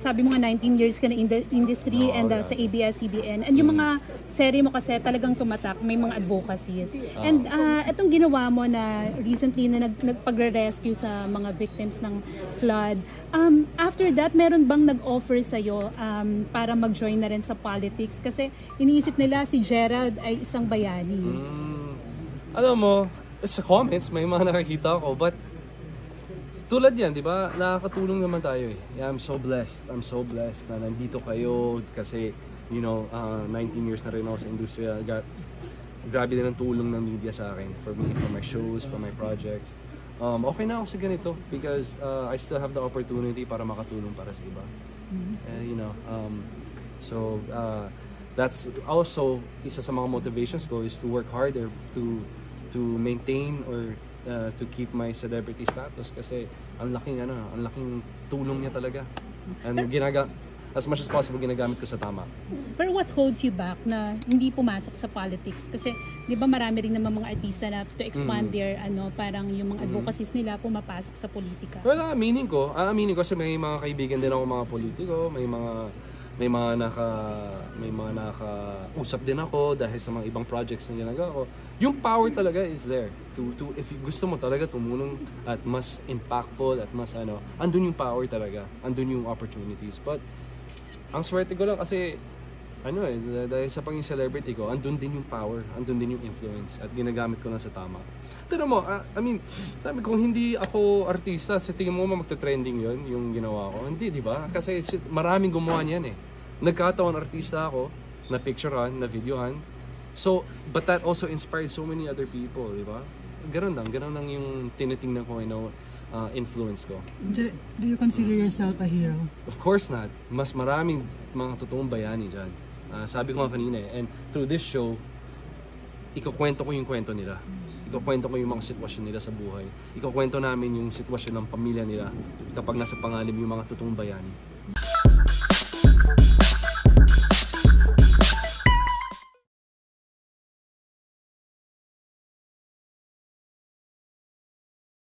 sabi mo nga 19 years ka na in the industry and sa ABS-CBN. And yung mga serye mo kasi talagang tumatak, may mga advocacies. And itong ginawa mo na recently na nagpagre-rescue sa mga victims ng flood, after that, meron bang nag-offer sa'yo para mag-join na rin sa politics? Kasi iniisip nila si Gerald ay isang bayani. Alam mo, sa comments, may mga nakakita ako, but tulad yan, di ba? Nakakatulong naman tayo eh. Yeah, I'm so blessed na nandito kayo kasi, 19 years na rin ako sa industriya. Grabe din ang tulong ng media sa akin for me, for my shows, for my projects. Okay na ako sa ganito because I still have the opportunity para makatulong para sa iba. That's also isa sa mga motivations ko is to work harder to maintain or to keep my celebrity status kasi ang laking tulong niya talaga. And as much as possible ginagamit ko sa tama. Pero what holds you back na hindi pumasok sa politics? Kasi 'di ba marami rin naman mga artista na to expand their parang yung mga advocacies nila pumapasok sa politika. Well, aaminin ko kasi may mga kaibigan din ako mga politiko, may mga nakausap din ako dahil sa mga ibang projects na ginagawa ko. Yung power talaga is there to if gusto mo talaga tumulong at mas impactful at mas andun yung power talaga, andun yung opportunities. But ang swerte ko lang kasi dahil sa pagiging celebrity ko, andun din yung power, andun din yung influence at ginagamit ko lang sa tama. Pero mo, sabi ko, hindi ako artista, sa tingin mo magte-trending yun, yung ginawa ko. Hindi, di ba? Kasi maraming gumawa niyan eh. Nagkataon artista ako, na picturean, na videohan. So, but that also inspired so many other people, di ba? Ganun lang yung tinitingnan ko, influence ko. Do you consider yourself a hero? Of course not. Mas maraming mga totoong bayani dyan. Sabi ko nga kanina and through this show, ikukwento ko yung kwento nila. Ikukwento ko yung mga sitwasyon nila sa buhay. Ikukwento namin yung sitwasyon ng pamilya nila kapag nasa panganib yung mga totoong bayani.